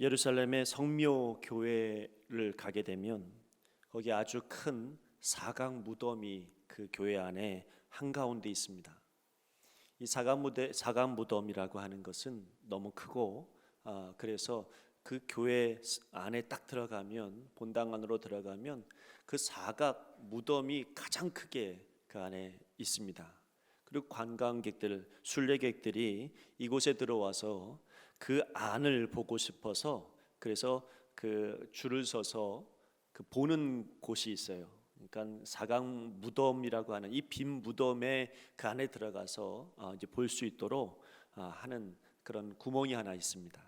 예루살렘의 성묘 교회를 가게 되면 거기 아주 큰 사각 무덤이 그 교회 안에 한가운데 있습니다. 이 사각 무덤이라고 하는 것은 너무 크고 그래서 그 교회 안에 딱 들어가면, 본당 안으로 들어가면 그 사각 무덤이 가장 크게 그 안에 있습니다. 그리고 관광객들, 순례객들이 이곳에 들어와서 그 안을 보고 싶어서 그래서 그 줄을 서서 그 보는 곳이 있어요. 그러니까 사각 무덤이라고 하는 이 빈 무덤에 그 안에 들어가서 이제 볼 수 있도록 하는 그런 구멍이 하나 있습니다.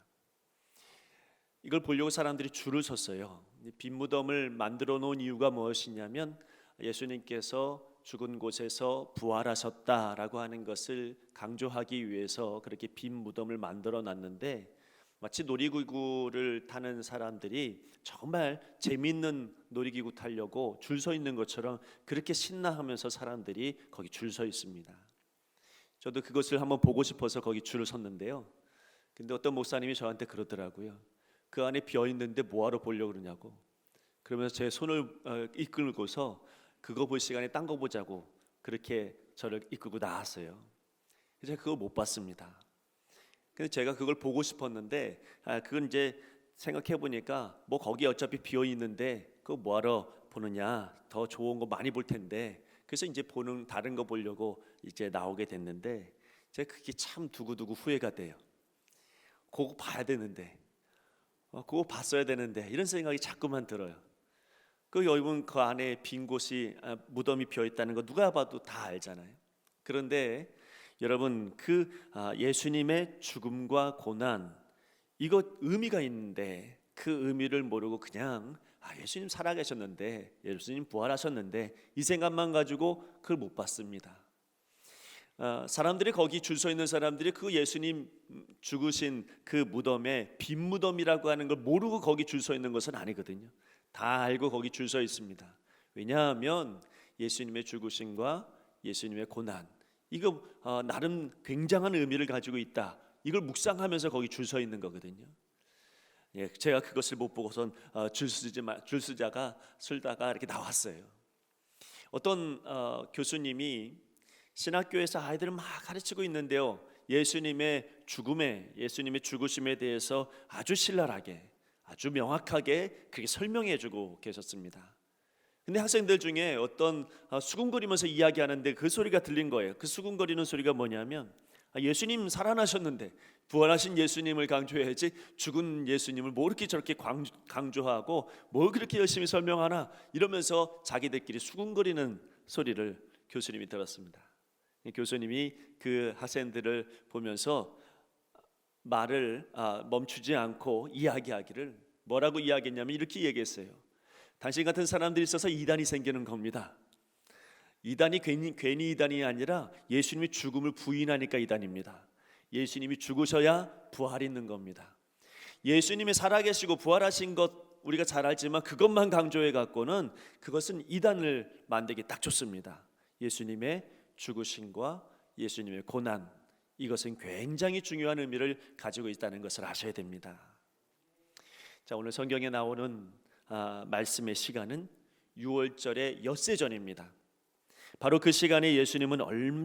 이걸 보려고 사람들이 줄을 섰어요. 빈 무덤을 만들어 놓은 이유가 무엇이냐면 예수님께서 죽은 곳에서 부활하셨다라고 하는 것을 강조하기 위해서 그렇게 빈 무덤을 만들어 놨는데, 마치 놀이기구를 타는 사람들이 정말 재미있는 놀이기구 타려고 줄 서 있는 것처럼 그렇게 신나하면서 사람들이 거기 줄 서 있습니다. 저도 그것을 한번 보고 싶어서 거기 줄을 섰는데요. 근데 어떤 목사님이 저한테 그러더라고요. 그 안에 비어 있는데 뭐하러 보려고 그러냐고. 그러면서 제 손을 이끌고서 그거 볼 시간에 딴 거 보자고 그렇게 저를 이끌고 나왔어요. 제가 그걸 못 봤습니다. 근데 제가 그걸 보고 싶었는데 그건 이제 생각해 보니까 뭐 거기 어차피 비어 있는데 그거 뭐하러 보느냐, 더 좋은 거 많이 볼 텐데, 그래서 이제 보는 다른 거 보려고 이제 나오게 됐는데 제가 그게 참 두고두고 후회가 돼요. 그거 봐야 되는데, 그거 봤어야 되는데 이런 생각이 자꾸만 들어요. 여러분 그 안에 빈 곳이 무덤이 비어 있다는 거 누가 봐도 다 알잖아요. 그런데 여러분 그 예수님의 죽음과 고난, 이거 의미가 있는데 그 의미를 모르고 그냥 예수님 살아계셨는데, 예수님 부활하셨는데 이 생각만 가지고 그걸 못 봤습니다. 사람들이 거기 줄 서 있는 사람들이 그 예수님 죽으신 그 무덤에 빈 무덤이라고 하는 걸 모르고 거기 줄 서 있는 것은 아니거든요. 다 알고 거기 줄 서 있습니다. 왜냐하면 예수님의 죽으심과 예수님의 고난, 이거 나름 굉장한 의미를 가지고 있다, 이걸 묵상하면서 거기 줄 서 있는 거거든요. 제가 그것을 못 보고선 줄 쓰다가 이렇게 나왔어요. 어떤 교수님이 신학교에서 아이들을 막 가르치고 있는데요, 예수님의 죽으심에 대해서 아주 신랄하게, 아주 명확하게 그렇게 설명해주고 계셨습니다. 근데 학생들 중에 어떤 수군거리면서 이야기하는데 그 소리가 들린 거예요. 그 수군거리는 소리가 뭐냐면, 예수님 살아나셨는데 부활하신 예수님을 강조해야지 죽은 예수님을 뭐 이렇게 저렇게 강조하고 뭘 그렇게 열심히 설명하나, 이러면서 자기들끼리 수군거리는 소리를 교수님이 들었습니다. 교수님이 그 학생들을 보면서 말을 멈추지 않고 이야기하기를, 뭐라고 이야기했냐면 이렇게 얘기했어요. 당신 같은 사람들이 있어서 이단이 생기는 겁니다. 이단이 괜히 이단이 아니라 예수님이 죽음을 부인하니까 이단입니다. 예수님이 죽으셔야 부활이 있는 겁니다. 예수님이 살아계시고 부활하신 것 우리가 잘 알지만 그것만 강조해 갖고는 그것은 이단을 만들기 딱 좋습니다. 예수님의 죽으심과 예수님의 고난, 이것은 굉장히 중요한 의미를 가지고 있다는 것을 아셔야 됩니다. 자, 오늘 성경에 나오는 말씀의 시간은 유월절의 엿새전입니다. 바로 그 시간에 예수님은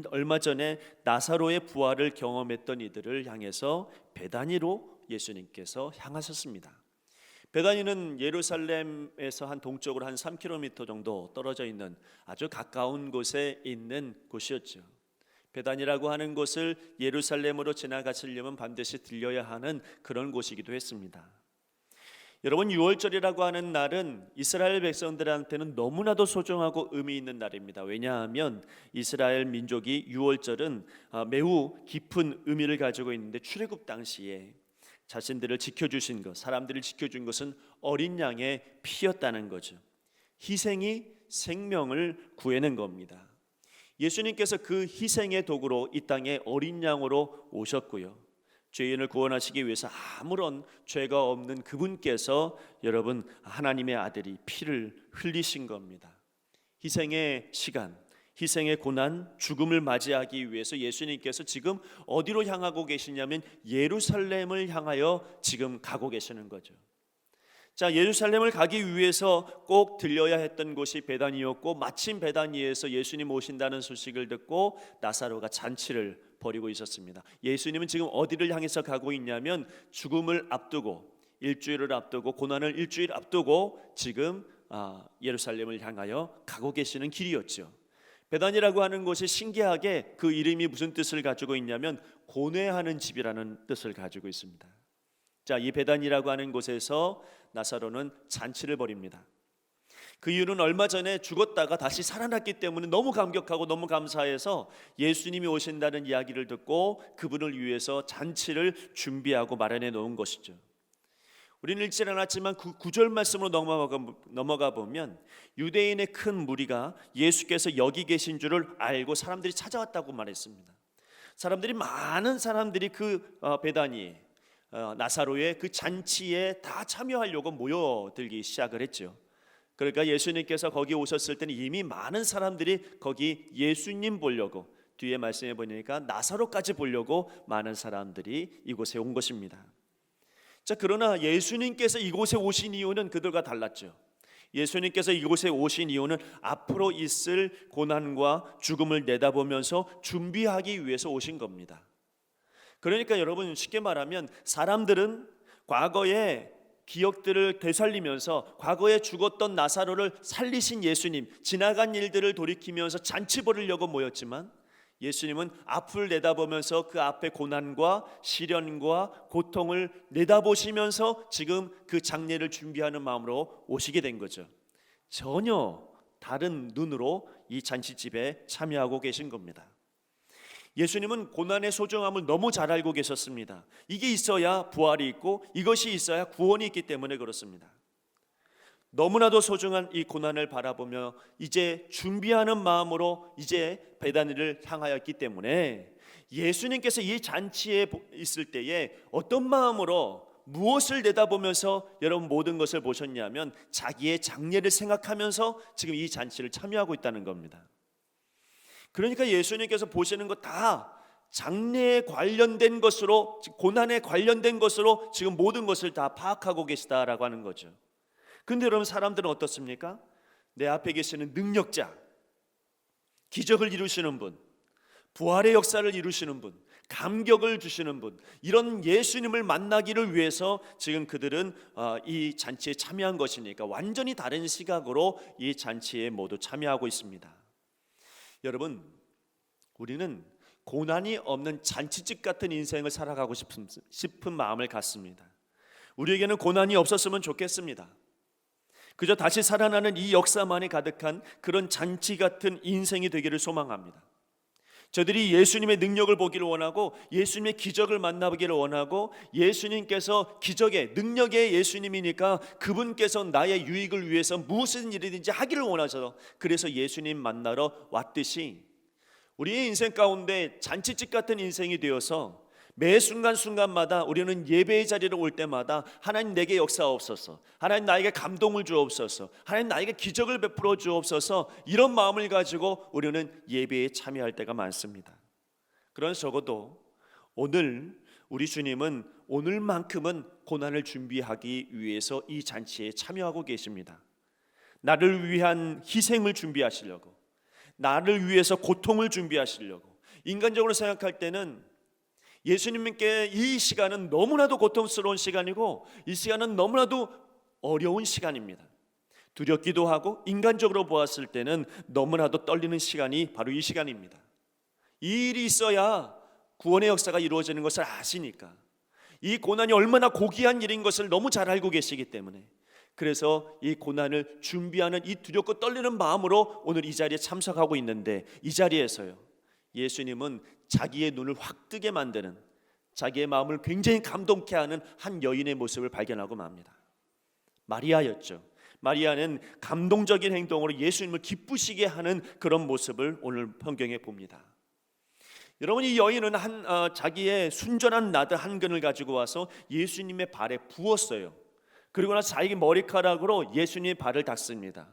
얼마 전에 나사로의 부활을 경험했던 이들을 향해서 베다니로 예수님께서 향하셨습니다. 베다니는 예루살렘에서 한 동쪽으로 한 3km 정도 떨어져 있는 아주 가까운 곳에 있는 곳이었죠. 베다니라고 하는 곳을 예루살렘으로 지나가시려면 반드시 들려야 하는 그런 곳이기도 했습니다. 여러분, 유월절이라고 하는 날은 이스라엘 백성들한테는 너무나도 소중하고 의미 있는 날입니다. 왜냐하면 이스라엘 민족이 유월절은 매우 깊은 의미를 가지고 있는데, 출애굽 당시에 자신들을 지켜주신 것, 사람들을 지켜준 것은 어린 양의 피였다는 거죠. 희생이 생명을 구해낸 겁니다. 예수님께서 그 희생의 도구로 이 땅에 어린 양으로 오셨고요, 죄인을 구원하시기 위해서 아무런 죄가 없는 그분께서 여러분 하나님의 아들이 피를 흘리신 겁니다. 희생의 시간, 희생의 고난, 죽음을 맞이하기 위해서 예수님께서 지금 어디로 향하고 계시냐면 예루살렘을 향하여 지금 가고 계시는 거죠. 자, 예루살렘을 가기 위해서 꼭 들려야 했던 곳이 베다니였고, 마침 베다니에서 예수님 오신다는 소식을 듣고 나사로가 잔치를 벌이고 있었습니다. 예수님은 지금 어디를 향해서 가고 있냐면 죽음을 앞두고, 일주일을 앞두고, 고난을 일주일 앞두고 지금 예루살렘을 향하여 가고 계시는 길이었죠. 베다니라고 하는 곳이 신기하게 그 이름이 무슨 뜻을 가지고 있냐면 고뇌하는 집이라는 뜻을 가지고 있습니다. 자, 이 베다니라고 하는 곳에서 나사로는 잔치를 벌입니다. 그 이유는 얼마 전에 죽었다가 다시 살아났기 때문에 너무 감격하고 너무 감사해서 예수님이 오신다는 이야기를 듣고 그분을 위해서 잔치를 준비하고 마련해 놓은 것이죠. 우리는 읽지 않았지만 그 9절 말씀으로 넘어가 보면 유대인의 큰 무리가 예수께서 여기 계신 줄을 알고 사람들이 찾아왔다고 말했습니다. 많은 사람들이 그 베다니 나사로의 그 잔치에 다 참여하려고 모여들기 시작을 했죠. 그러니까 예수님께서 거기 오셨을 때는 이미 많은 사람들이 거기 예수님 보려고, 뒤에 말씀해 보니까 나사로까지 보려고 많은 사람들이 이곳에 온 것입니다. 자, 그러나 예수님께서 이곳에 오신 이유는 그들과 달랐죠. 예수님께서 이곳에 오신 이유는 앞으로 있을 고난과 죽음을 내다보면서 준비하기 위해서 오신 겁니다. 그러니까 여러분, 쉽게 말하면 사람들은 과거의 기억들을 되살리면서 과거에 죽었던 나사로를 살리신 예수님, 지나간 일들을 돌이키면서 잔치 벌이려고 모였지만 예수님은 앞을 내다보면서 그 앞에 고난과 시련과 고통을 내다보시면서 지금 그 장례를 준비하는 마음으로 오시게 된 거죠. 전혀 다른 눈으로 이 잔치집에 참여하고 계신 겁니다. 예수님은 고난의 소중함을 너무 잘 알고 계셨습니다. 이게 있어야 부활이 있고 이것이 있어야 구원이 있기 때문에 그렇습니다. 너무나도 소중한 이 고난을 바라보며 이제 준비하는 마음으로 이제 베다니를 향하였기 때문에 예수님께서 이 잔치에 있을 때에 어떤 마음으로 무엇을 내다보면서 여러분 모든 것을 보셨냐면 자기의 장례를 생각하면서 지금 이 잔치를 참여하고 있다는 겁니다. 그러니까 예수님께서 보시는 것 다 장래에 관련된 것으로, 고난에 관련된 것으로 지금 모든 것을 다 파악하고 계시다라고 하는 거죠. 근데 여러분, 사람들은 어떻습니까? 내 앞에 계시는 능력자, 기적을 이루시는 분, 부활의 역사를 이루시는 분, 감격을 주시는 분, 이런 예수님을 만나기를 위해서 지금 그들은 이 잔치에 참여한 것이니까 완전히 다른 시각으로 이 잔치에 모두 참여하고 있습니다. 여러분, 우리는 고난이 없는 잔치집 같은 인생을 살아가고 싶은 마음을 갖습니다. 우리에게는 고난이 없었으면 좋겠습니다. 그저 다시 살아나는 이 역사만이 가득한 그런 잔치 같은 인생이 되기를 소망합니다. 저들이 예수님의 능력을 보기를 원하고 예수님의 기적을 만나보기를 원하고 예수님께서 기적의 능력의 예수님이니까 그분께서 나의 유익을 위해서 무슨 일이든지 하기를 원하셔서 그래서 예수님 만나러 왔듯이 우리의 인생 가운데 잔치집 같은 인생이 되어서 매 순간순간마다 우리는 예배의 자리로 올 때마다 하나님 내게 역사하옵소서, 하나님 나에게 감동을 주옵소서, 하나님 나에게 기적을 베풀어 주옵소서, 이런 마음을 가지고 우리는 예배에 참여할 때가 많습니다. 그러나 적어도 오늘 우리 주님은 오늘만큼은 고난을 준비하기 위해서 이 잔치에 참여하고 계십니다. 나를 위한 희생을 준비하시려고, 나를 위해서 고통을 준비하시려고. 인간적으로 생각할 때는 예수님께 이 시간은 너무나도 고통스러운 시간이고 이 시간은 너무나도 어려운 시간입니다. 두렵기도 하고 인간적으로 보았을 때는 너무나도 떨리는 시간이 바로 이 시간입니다. 이 일이 있어야 구원의 역사가 이루어지는 것을 아시니까, 이 고난이 얼마나 고귀한 일인 것을 너무 잘 알고 계시기 때문에, 그래서 이 고난을 준비하는 이 두렵고 떨리는 마음으로 오늘 이 자리에 참석하고 있는데, 이 자리에서요 예수님은 자기의 눈을 확 뜨게 만드는, 자기의 마음을 굉장히 감동케 하는 한 여인의 모습을 발견하고 맙니다. 마리아였죠. 마리아는 감동적인 행동으로 예수님을 기쁘시게 하는 그런 모습을 오늘 성경에 봅니다. 여러분, 이 여인은 자기의 순전한 나드 한 근을 가지고 와서 예수님의 발에 부었어요. 그리고 나서 자기 머리카락으로 예수님의 발을 닦습니다.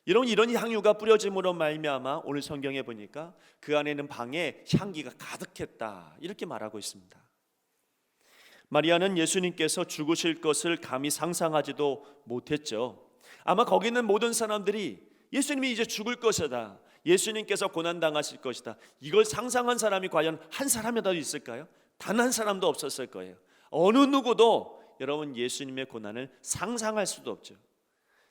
이런 향유가 뿌려짐으로 말미암아 오늘 성경에 보니까 그 안에는 방에 향기가 가득했다 이렇게 말하고 있습니다. 마리아는 예수님께서 죽으실 것을 감히 상상하지도 못했죠. 아마 거기 있는 모든 사람들이 예수님이 이제 죽을 것이다, 예수님께서 고난당하실 것이다, 이걸 상상한 사람이 과연 한 사람이라도 있을까요? 단 한 사람도 없었을 거예요. 어느 누구도 여러분 예수님의 고난을 상상할 수도 없죠.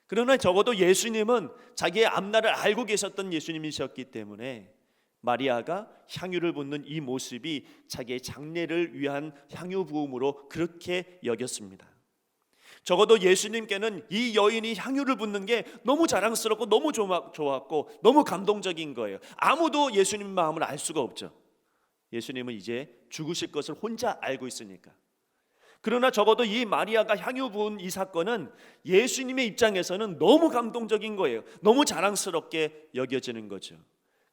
그러나 적어도 예수님은 자기의 앞날을 알고 계셨던 예수님이셨기 때문에 마리아가 향유를 붓는 이 모습이 자기의 장례를 위한 향유 부음으로 그렇게 여겼습니다. 적어도 예수님께는 이 여인이 향유를 붓는 게 너무 자랑스럽고 너무 좋았고 너무 감동적인 거예요. 아무도 예수님 마음을 알 수가 없죠. 예수님은 이제 죽으실 것을 혼자 알고 있으니까. 그러나 적어도 이 마리아가 향유 부은 이 사건은 예수님의 입장에서는 너무 감동적인 거예요. 너무 자랑스럽게 여겨지는 거죠.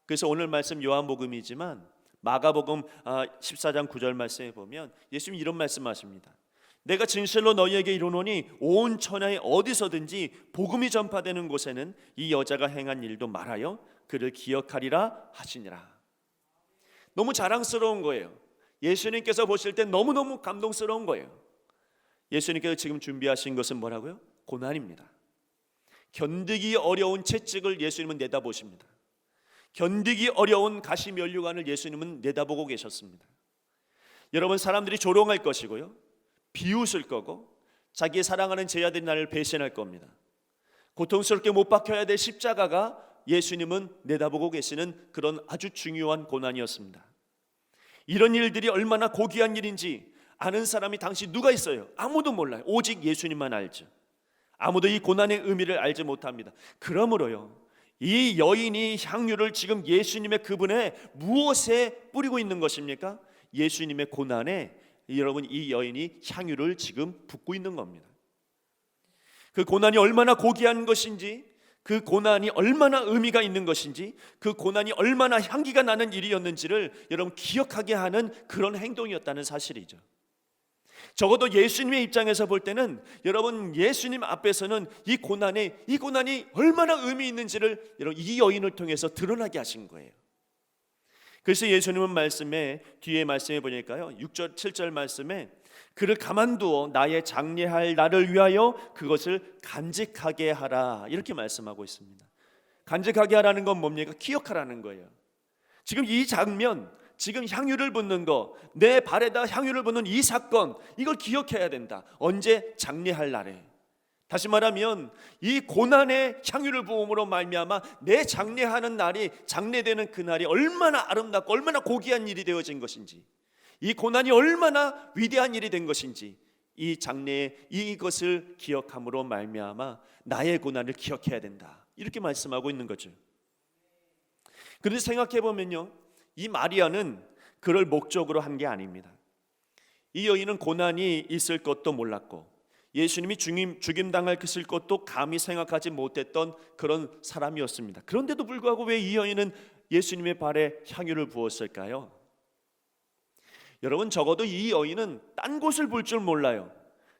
그래서 오늘 말씀 요한복음이지만 마가복음 14장 9절 말씀에 보면 예수님이 이런 말씀하십니다. 내가 진실로 너희에게 이르노니 온 천하에 어디서든지 복음이 전파되는 곳에는 이 여자가 행한 일도 말하여 그를 기억하리라 하시니라. 너무 자랑스러운 거예요. 예수님께서 보실 때 너무너무 감동스러운 거예요. 예수님께서 지금 준비하신 것은 뭐라고요? 고난입니다. 견디기 어려운 채찍을 예수님은 내다보십니다. 견디기 어려운 가시면류관을 예수님은 내다보고 계셨습니다. 여러분, 사람들이 조롱할 것이고요, 비웃을 거고, 자기의 사랑하는 제자들이 나를 배신할 겁니다. 고통스럽게 못 박혀야 될 십자가가 예수님은 내다보고 계시는 그런 아주 중요한 고난이었습니다. 이런 일들이 얼마나 고귀한 일인지 아는 사람이 당시 누가 있어요? 아무도 몰라요. 오직 예수님만 알죠. 아무도 이 고난의 의미를 알지 못합니다. 그러므로요, 이 여인이 향유를 지금 예수님의 그분의 무엇에 뿌리고 있는 것입니까? 예수님의 고난에 여러분 이 여인이 향유를 지금 붓고 있는 겁니다. 그 고난이 얼마나 고귀한 것인지, 그 고난이 얼마나 의미가 있는 것인지, 그 고난이 얼마나 향기가 나는 일이었는지를 여러분 기억하게 하는 그런 행동이었다는 사실이죠. 적어도 예수님의 입장에서 볼 때는 여러분 예수님 앞에서는 이 고난이 얼마나 의미 있는지를 여러분 이 여인을 통해서 드러나게 하신 거예요. 그래서 예수님은 말씀에 뒤에 말씀해 보니까요, 6절 7절 말씀에 그를 가만두어 나의 장례할 날을 위하여 그것을 간직하게 하라 이렇게 말씀하고 있습니다. 간직하게 하라는 건 뭡니까? 기억하라는 거예요. 지금 이 장면, 지금 향유를 붓는 거, 내 발에다 향유를 붓는 이 사건, 이걸 기억해야 된다. 언제? 장례할 날에. 다시 말하면 이 고난의 향유를 부음으로 말미암아 내 장례하는 날이, 장례되는 그 날이 얼마나 아름답고 얼마나 고귀한 일이 되어진 것인지, 이 고난이 얼마나 위대한 일이 된 것인지, 이 장래에 이것을 기억함으로 말미암아 나의 고난을 기억해야 된다 이렇게 말씀하고 있는 거죠. 그런데 생각해 보면요, 이 마리아는 그럴 목적으로 한 게 아닙니다. 이 여인은 고난이 있을 것도 몰랐고 예수님이 죽임당할 것도 감히 생각하지 못했던 그런 사람이었습니다. 그런데도 불구하고 왜 이 여인은 예수님의 발에 향유를 부었을까요? 여러분, 적어도 이 여인은 딴 곳을 볼 줄 몰라요.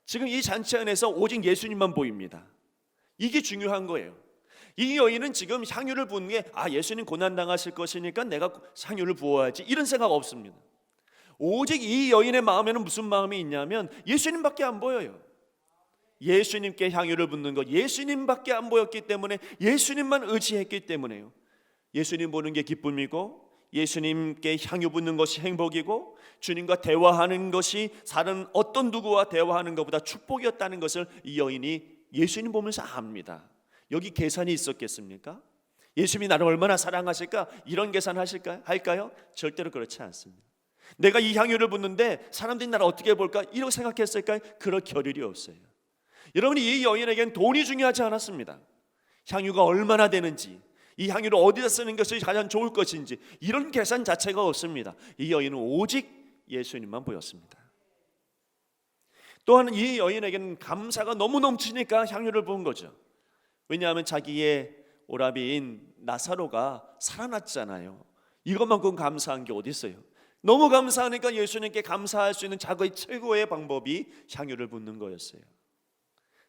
지금 이 잔치 안에서 오직 예수님만 보입니다. 이게 중요한 거예요. 이 여인은 지금 향유를 부은 게 예수님 고난당하실 것이니까 내가 향유를 부어야지 이런 생각 없습니다. 오직 이 여인의 마음에는 무슨 마음이 있냐면 예수님밖에 안 보여요. 예수님께 향유를 붓는 것, 예수님밖에 안 보였기 때문에, 예수님만 의지했기 때문에요. 예수님 보는 게 기쁨이고 예수님께 향유 붓는 것이 행복이고 주님과 대화하는 것이 다른 어떤 누구와 대화하는 것보다 축복이었다는 것을 이 여인이 예수님 보면서 압니다. 여기 계산이 있었겠습니까? 예수님이 나를 얼마나 사랑하실까? 이런 할까요? 절대로 그렇지 않습니다. 내가 이 향유를 붓는데 사람들이 나를 어떻게 볼까? 이렇게 생각했을까요? 그럴 겨를이 없어요. 여러분이 이 여인에겐 돈이 중요하지 않았습니다. 향유가 얼마나 되는지, 이 향유를 어디다 쓰는 것이 가장 좋을 것인지 이런 계산 자체가 없습니다. 이 여인은 오직 예수님만 보였습니다. 또한 이 여인에게는 감사가 너무 넘치니까 향유를 부은 거죠. 왜냐하면 자기의 오라비인 나사로가 살아났잖아요. 이것만큼 감사한 게 어디 있어요? 너무 감사하니까 예수님께 감사할 수 있는 자기의 최고의 방법이 향유를 붓는 거였어요.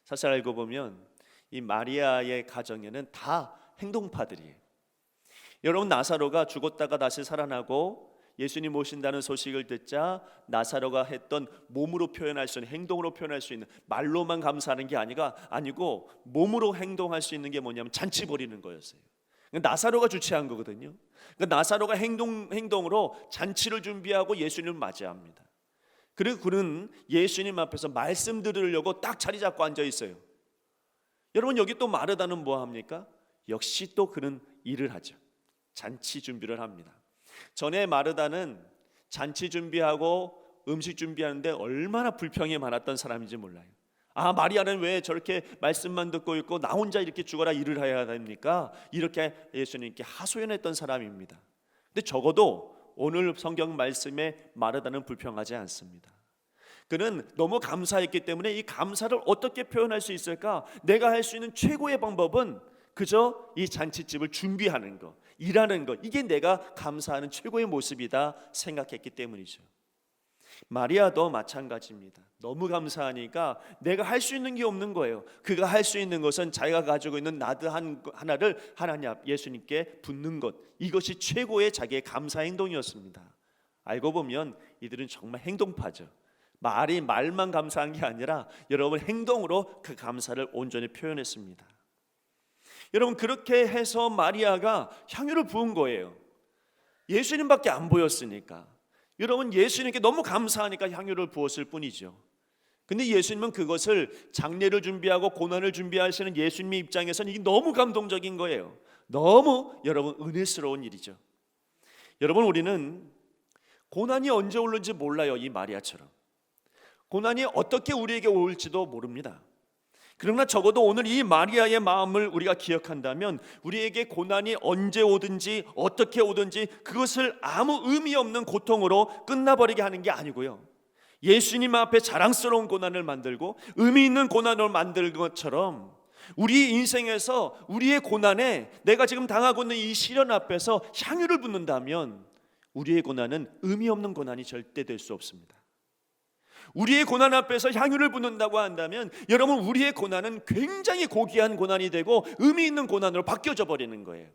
사실 알고 보면 이 마리아의 가정에는 다 행동파들이에요. 여러분, 나사로가 죽었다가 다시 살아나고 예수님 오신다는 소식을 듣자 나사로가 했던 몸으로 표현할 수 있는, 행동으로 표현할 수 있는, 말로만 감사하는 게 아니고 몸으로 행동할 수 있는 게 뭐냐면 잔치 벌이는 거였어요. 나사로가 주최한 거거든요. 나사로가 행동으로 잔치를 준비하고 예수님을 맞이합니다. 그리고 그는 예수님 앞에서 말씀 들으려고 딱 자리 잡고 앉아 있어요. 여러분, 여기 또 마르다는 뭐 합니까? 역시 또 그는 일을 하죠. 잔치 준비를 합니다. 전에 마르다는 잔치 준비하고 음식 준비하는데 얼마나 불평이 많았던 사람인지 몰라요. 마리아는 왜 저렇게 말씀만 듣고 있고 나 혼자 이렇게 죽어라 일을 해야 됩니까? 이렇게 예수님께 하소연했던 사람입니다. 근데 적어도 오늘 성경 말씀에 마르다는 불평하지 않습니다. 그는 너무 감사했기 때문에 이 감사를 어떻게 표현할 수 있을까? 내가 할 수 있는 최고의 방법은 그저 이 잔치집을 준비하는 것, 일하는 것, 이게 내가 감사하는 최고의 모습이다 생각했기 때문이죠. 마리아도 마찬가지입니다. 너무 감사하니까 내가 할 수 있는 게 없는 거예요. 그가 할 수 있는 것은 자기가 가지고 있는 나드 하나를 하나님 예수님께 붓는 것, 이것이 최고의 자기의 감사 행동이었습니다. 알고 보면 이들은 정말 행동파죠. 말만 감사한 게 아니라 여러분 행동으로 그 감사를 온전히 표현했습니다. 여러분, 그렇게 해서 마리아가 향유를 부은 거예요. 예수님밖에 안 보였으니까. 여러분, 예수님께 너무 감사하니까 향유를 부었을 뿐이죠. 근데 예수님은 그것을 장례를 준비하고 고난을 준비하시는 예수님의 입장에서는 이게 너무 감동적인 거예요. 너무 여러분 은혜스러운 일이죠. 여러분, 우리는 고난이 언제 올는지 몰라요. 이 마리아처럼 고난이 어떻게 우리에게 올지도 모릅니다. 그러나 적어도 오늘 이 마리아의 마음을 우리가 기억한다면 우리에게 고난이 언제 오든지 어떻게 오든지 그것을 아무 의미 없는 고통으로 끝나버리게 하는 게 아니고요, 예수님 앞에 자랑스러운 고난을 만들고 의미 있는 고난을 만들 것처럼 우리 인생에서 우리의 고난에, 내가 지금 당하고 있는 이 시련 앞에서 향유를 붓는다면 우리의 고난은 의미 없는 고난이 절대 될 수 없습니다. 우리의 고난 앞에서 향유를 붓는다고 한다면 여러분, 우리의 고난은 굉장히 고귀한 고난이 되고 의미 있는 고난으로 바뀌어져 버리는 거예요.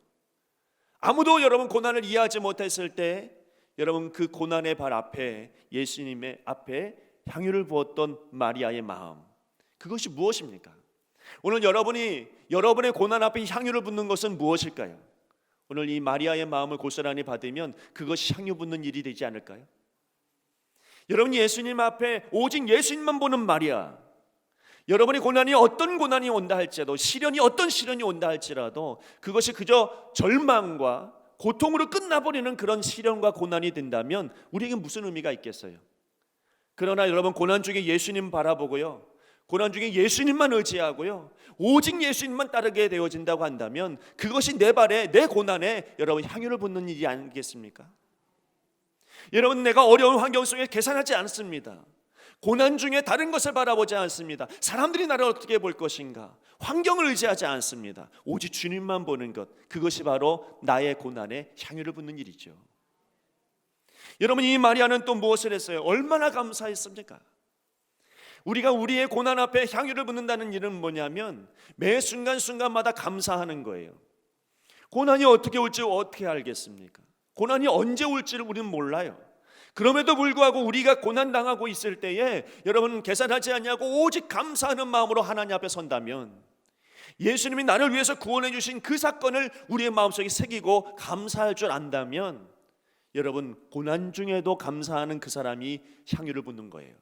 아무도 여러분 고난을 이해하지 못했을 때 여러분 그 고난의 발 앞에, 예수님의 앞에 향유를 부었던 마리아의 마음, 그것이 무엇입니까? 오늘 여러분의 고난 앞에 향유를 붓는 것은 무엇일까요? 오늘 이 마리아의 마음을 고스란히 받으면 그것이 향유 붓는 일이 되지 않을까요? 여러분, 예수님 앞에 오직 예수님만 보는 마리아, 여러분의 고난이 어떤 고난이 온다 할지라도, 시련이 어떤 시련이 온다 할지라도 그것이 그저 절망과 고통으로 끝나버리는 그런 시련과 고난이 된다면 우리에게 무슨 의미가 있겠어요? 그러나 여러분, 고난 중에 예수님 바라보고요, 고난 중에 예수님만 의지하고요, 오직 예수님만 따르게 되어진다고 한다면 그것이 내 발에, 내 고난에 여러분 향유를 붓는 일이 아니겠습니까? 여러분, 내가 어려운 환경 속에 계산하지 않습니다. 고난 중에 다른 것을 바라보지 않습니다. 사람들이 나를 어떻게 볼 것인가, 환경을 의지하지 않습니다. 오직 주님만 보는 것, 그것이 바로 나의 고난에 향유를 붓는 일이죠. 여러분, 이 마리아는 또 무엇을 했어요? 얼마나 감사했습니까? 우리가 우리의 고난 앞에 향유를 붓는다는 일은 뭐냐면 매 순간순간마다 감사하는 거예요. 고난이 어떻게 올지 어떻게 알겠습니까? 고난이 언제 올지를 우리는 몰라요. 그럼에도 불구하고 우리가 고난당하고 있을 때에 여러분 계산하지 않냐고 오직 감사하는 마음으로 하나님 앞에 선다면, 예수님이 나를 위해서 구원해 주신 그 사건을 우리의 마음속에 새기고 감사할 줄 안다면 여러분, 고난 중에도 감사하는 그 사람이 향유를 붓는 거예요.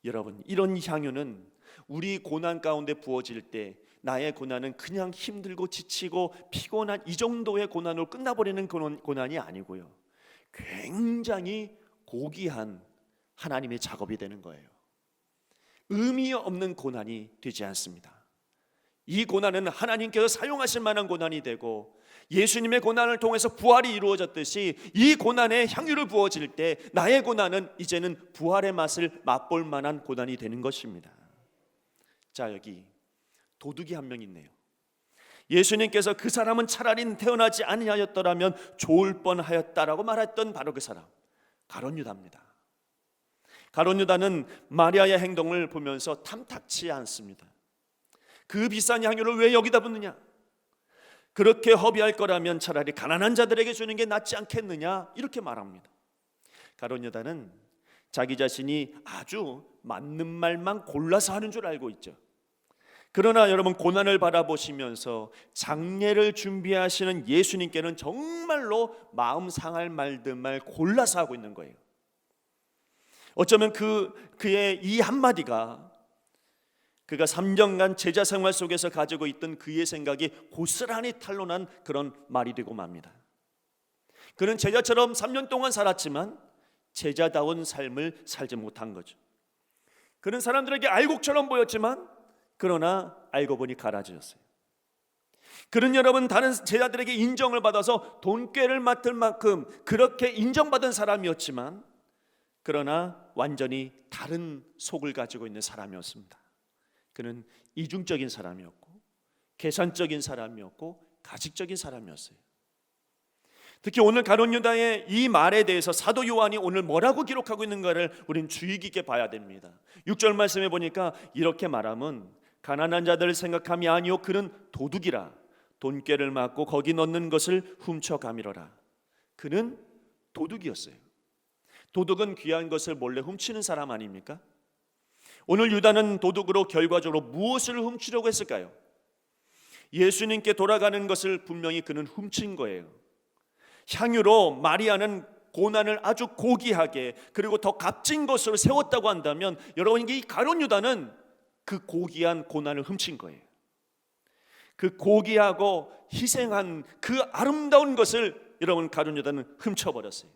여러분, 이런 향유는 우리 고난 가운데 부어질 때 나의 고난은 그냥 힘들고 지치고 피곤한 이 정도의 고난으로 끝나버리는 고난이 아니고요, 굉장히 고귀한 하나님의 작업이 되는 거예요. 의미 없는 고난이 되지 않습니다. 이 고난은 하나님께서 사용하실 만한 고난이 되고, 예수님의 고난을 통해서 부활이 이루어졌듯이 이 고난에 향유를 부어질 때 나의 고난은 이제는 부활의 맛을 맛볼 만한 고난이 되는 것입니다. 자, 여기 도둑이 한 명 있네요. 예수님께서 그 사람은 차라리 태어나지 아니하였더라면 좋을 뻔하였다라고 말했던 바로 그 사람, 가룟 유다입니다. 가룟 유다는 마리아의 행동을 보면서 탐탁치 않습니다. 그 비싼 향유를 왜 여기다 붓느냐? 그렇게 허비할 거라면 차라리 가난한 자들에게 주는 게 낫지 않겠느냐, 이렇게 말합니다. 가룟 유다는 자기 자신이 아주 맞는 말만 골라서 하는 줄 알고 있죠. 그러나 여러분, 고난을 바라보시면서 장례를 준비하시는 예수님께는 정말로 마음 상할 말들만 골라서 하고 있는 거예요. 어쩌면 그의 이 한마디가 그가 3년간 제자 생활 속에서 가지고 있던 그의 생각이 고스란히 탄로난 그런 말이 되고 맙니다. 그는 제자처럼 3년 동안 살았지만 제자다운 삶을 살지 못한 거죠. 그는 사람들에게 알곡처럼 보였지만 그러나 알고 보니 가라지였어요. 그는 여러분, 다른 제자들에게 인정을 받아서 돈꾀를 맡을 만큼 그렇게 인정받은 사람이었지만 그러나 완전히 다른 속을 가지고 있는 사람이었습니다. 그는 이중적인 사람이었고 계산적인 사람이었고 가식적인 사람이었어요. 특히 오늘 가룟 유다의 이 말에 대해서 사도 요한이 오늘 뭐라고 기록하고 있는가를 우리는 주의 깊게 봐야 됩니다. 6절 말씀에 보니까 이렇게 말함은 가난한 자들을 생각함이 아니요 그는 도둑이라 돈꾀를 맞고 거기 넣는 것을 훔쳐가미러라. 그는 도둑이었어요. 도둑은 귀한 것을 몰래 훔치는 사람 아닙니까? 오늘 유다는 도둑으로 결과적으로 무엇을 훔치려고 했을까요? 예수님께 돌아가는 것을 분명히 그는 훔친 거예요. 향유로 마리아는 고난을 아주 고귀하게 그리고 더 값진 것으로 세웠다고 한다면 여러분, 이 가룟 유다는 그 고귀한 고난을 훔친 거예요. 그 고귀하고 희생한 그 아름다운 것을 여러분, 가룟 유다는 훔쳐버렸어요.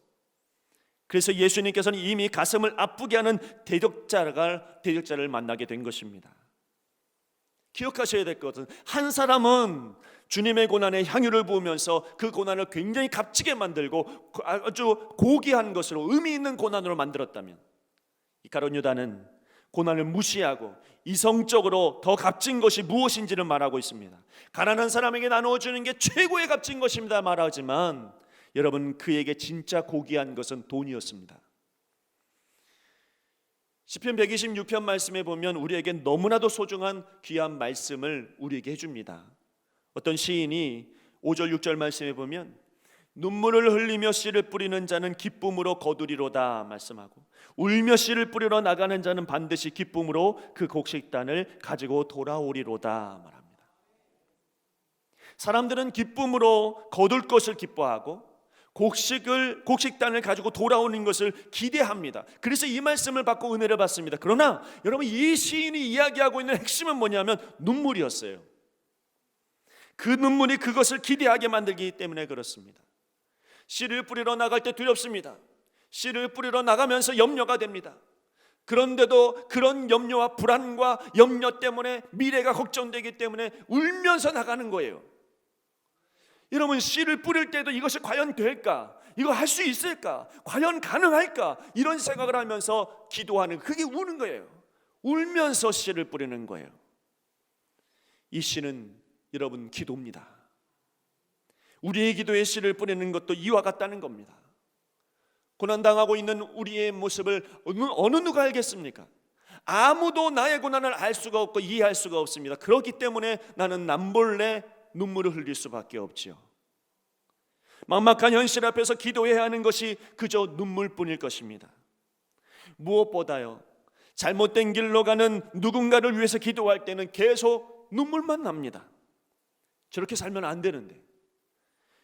그래서 예수님께서는 이미 가슴을 아프게 하는 대적자를 만나게 된 것입니다. 기억하셔야 될 것은, 한 사람은 주님의 고난에 향유를 부으면서 그 고난을 굉장히 값지게 만들고 아주 고귀한 것으로 의미 있는 고난으로 만들었다면, 이 가룟 유다는 고난을 무시하고 이성적으로 더 값진 것이 무엇인지를 말하고 있습니다. 가난한 사람에게 나누어주는 게 최고의 값진 것입니다 말하지만 여러분, 그에게 진짜 고귀한 것은 돈이었습니다. 시편 126편 말씀에 보면 우리에게 너무나도 소중한 귀한 말씀을 우리에게 해줍니다. 어떤 시인이 5절 6절 말씀에 보면 눈물을 흘리며 씨를 뿌리는 자는 기쁨으로 거두리로다 말씀하고, 울며 씨를 뿌리러 나가는 자는 반드시 기쁨으로 그 곡식단을 가지고 돌아오리로다 말합니다. 사람들은 기쁨으로 거둘 것을 기뻐하고 곡식단을 가지고 돌아오는 것을 기대합니다. 그래서 이 말씀을 받고 은혜를 받습니다. 그러나 여러분, 이 시인이 이야기하고 있는 핵심은 뭐냐면 눈물이었어요. 그 눈물이 그것을 기대하게 만들기 때문에 그렇습니다. 씨를 뿌리러 나갈 때 두렵습니다. 씨를 뿌리러 나가면서 염려가 됩니다. 그런데도 그런 염려와 불안과 염려 때문에 미래가 걱정되기 때문에 울면서 나가는 거예요. 여러분, 씨를 뿌릴 때도 이것이 과연 될까? 이거 할 수 있을까? 과연 가능할까? 이런 생각을 하면서 기도하는, 그게 우는 거예요. 울면서 씨를 뿌리는 거예요. 이 씨는 여러분, 기도입니다. 우리의 기도에 씨를 뿌리는 것도 이와 같다는 겁니다. 고난당하고 있는 우리의 모습을 어느 누가 알겠습니까? 아무도 나의 고난을 알 수가 없고 이해할 수가 없습니다. 그렇기 때문에 나는 남몰래 눈물을 흘릴 수밖에 없지요. 막막한 현실 앞에서 기도해야 하는 것이 그저 눈물뿐일 것입니다. 무엇보다요, 잘못된 길로 가는 누군가를 위해서 기도할 때는 계속 눈물만 납니다. 저렇게 살면 안 되는데,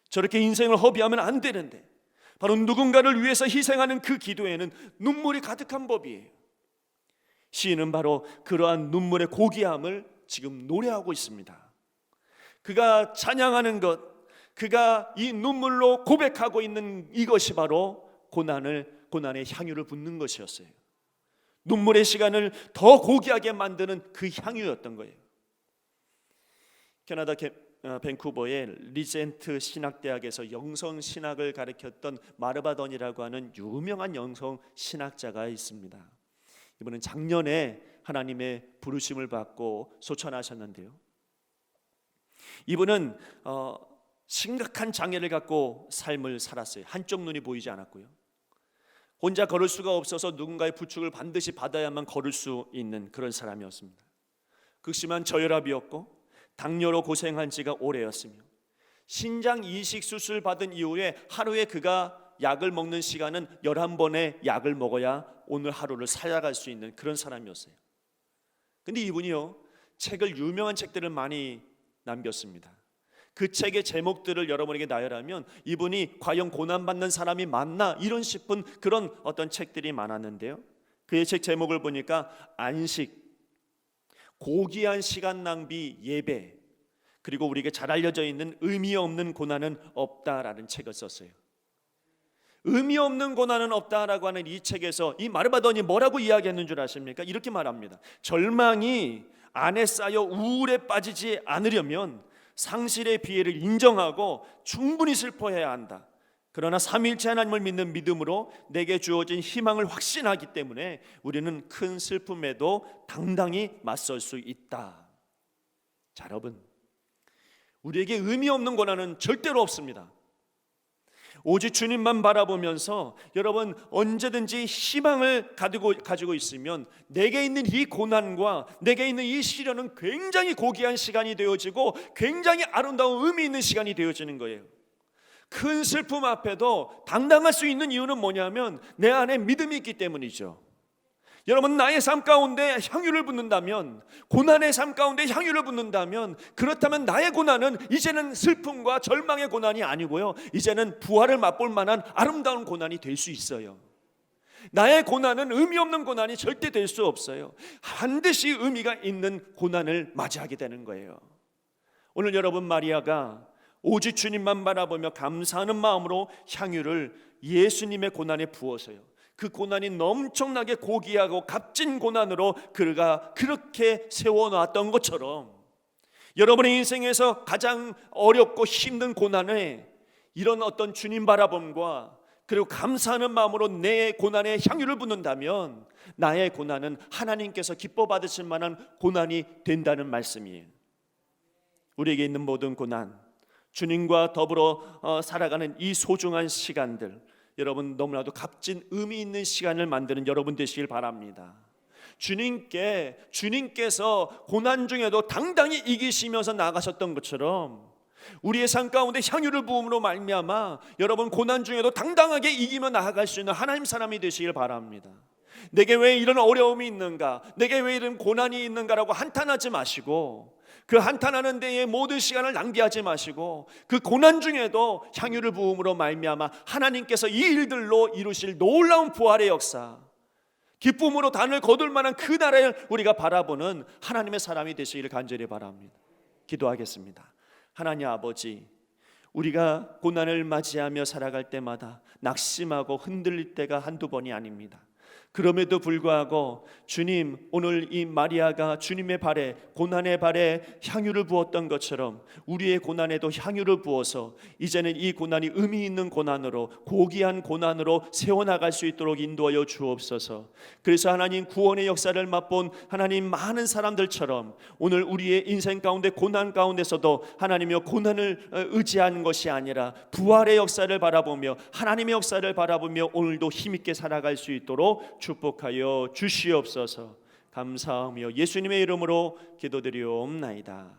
저렇게 인생을 허비하면 안 되는데, 바로 누군가를 위해서 희생하는 그 기도에는 눈물이 가득한 법이에요. 시인은 바로 그러한 눈물의 고귀함을 지금 노래하고 있습니다. 그가 찬양하는 것, 그가 이 눈물로 고백하고 있는 이것이 바로 고난의 향유를 붓는 것이었어요. 눈물의 시간을 더 고귀하게 만드는 그 향유였던 거예요. 캐나다 밴쿠버의 리젠트 신학대학에서 영성신학을 가르쳤던 마르바던이라고 하는 유명한 영성신학자가 있습니다. 이분은 작년에 하나님의 부르심을 받고 소천하셨는데요, 이분은 심각한 장애를 갖고 삶을 살았어요. 한쪽 눈이 보이지 않았고요, 혼자 걸을 수가 없어서 누군가의 부축을 반드시 받아야만 걸을 수 있는 그런 사람이었습니다. 극심한 저혈압이었고 당뇨로 고생한 지가 오래였으며 신장 이식 수술 받은 이후에 하루에 그가 약을 먹는 시간은 11번의 약을 먹어야 오늘 하루를 살아갈 수 있는 그런 사람이었어요. 근데 이분이요, 유명한 책들을 많이 남겼습니다. 그 책의 제목들을 여러분에게 나열하면 이분이 과연 고난받는 사람이 맞나 이런 싶은 그런 어떤 책들이 많았는데요, 그의 책 제목을 보니까 안식, 고귀한 시간 낭비, 예배, 그리고 우리에게 잘 알려져 있는 의미 없는 고난은 없다라는 책을 썼어요. 의미 없는 고난은 없다라고 하는 이 책에서 이 마르바돈이 뭐라고 이야기했는 줄 아십니까? 이렇게 말합니다. 절망이 안에 쌓여 우울에 빠지지 않으려면 상실의 비애를 인정하고 충분히 슬퍼해야 한다. 그러나 삼위일체 하나님을 믿는 믿음으로 내게 주어진 희망을 확신하기 때문에 우리는 큰 슬픔에도 당당히 맞설 수 있다. 자, 여러분, 우리에게 의미 없는 고난은 절대로 없습니다. 오직 주님만 바라보면서 여러분 언제든지 희망을 가지고 있으면 내게 있는 이 고난과 내게 있는 이 시련은 굉장히 고귀한 시간이 되어지고 굉장히 아름다운 의미 있는 시간이 되어지는 거예요. 큰 슬픔 앞에도 당당할 수 있는 이유는 뭐냐면 내 안에 믿음이 있기 때문이죠. 여러분, 나의 삶 가운데 향유를 붓는다면, 고난의 삶 가운데 향유를 붓는다면, 그렇다면 나의 고난은 이제는 슬픔과 절망의 고난이 아니고요, 이제는 부활을 맛볼 만한 아름다운 고난이 될 수 있어요. 나의 고난은 의미 없는 고난이 절대 될 수 없어요. 반드시 의미가 있는 고난을 맞이하게 되는 거예요. 오늘 여러분, 마리아가 오직 주님만 바라보며 감사하는 마음으로 향유를 예수님의 고난에 부어서요, 그 고난이 엄청나게 고귀하고 값진 고난으로 그가 그렇게 세워놨던 것처럼 여러분의 인생에서 가장 어렵고 힘든 고난에 이런 어떤 주님 바라봄과 그리고 감사하는 마음으로 내 고난에 향유를 붓는다면 나의 고난은 하나님께서 기뻐 받으실 만한 고난이 된다는 말씀이에요. 우리에게 있는 모든 고난, 주님과 더불어 살아가는 이 소중한 시간들, 여러분 너무나도 값진 의미 있는 시간을 만드는 여러분 되시길 바랍니다. 주님께서 고난 중에도 당당히 이기시면서 나가셨던 것처럼 우리의 삶 가운데 향유를 부음으로 말미암아 여러분 고난 중에도 당당하게 이기며 나아갈 수 있는 하나님 사람이 되시길 바랍니다. 내게 왜 이런 어려움이 있는가, 내게 왜 이런 고난이 있는가라고 한탄하지 마시고, 그 한탄하는 데에 모든 시간을 낭비하지 마시고, 그 고난 중에도 향유를 부음으로 말미암아 하나님께서 이 일들로 이루실 놀라운 부활의 역사, 기쁨으로 단을 거둘 만한 그 나라를 우리가 바라보는 하나님의 사람이 되시기를 간절히 바랍니다. 기도하겠습니다. 하나님 아버지, 우리가 고난을 맞이하며 살아갈 때마다 낙심하고 흔들릴 때가 한두 번이 아닙니다. 그럼에도 불구하고 주님, 오늘 이 마리아가 주님의 발에, 고난의 발에 향유를 부었던 것처럼 우리의 고난에도 향유를 부어서 이제는 이 고난이 의미 있는 고난으로, 고귀한 고난으로 세워나갈 수 있도록 인도하여 주옵소서. 그래서 하나님, 구원의 역사를 맛본 하나님 많은 사람들처럼 오늘 우리의 인생 가운데 고난 가운데서도 하나님이여 고난을 의지하는 것이 아니라 부활의 역사를 바라보며 하나님의 역사를 바라보며 오늘도 힘있게 살아갈 수 있도록 축복하여 주시옵소서. 감사하며 예수님의 이름으로 기도드리옵나이다.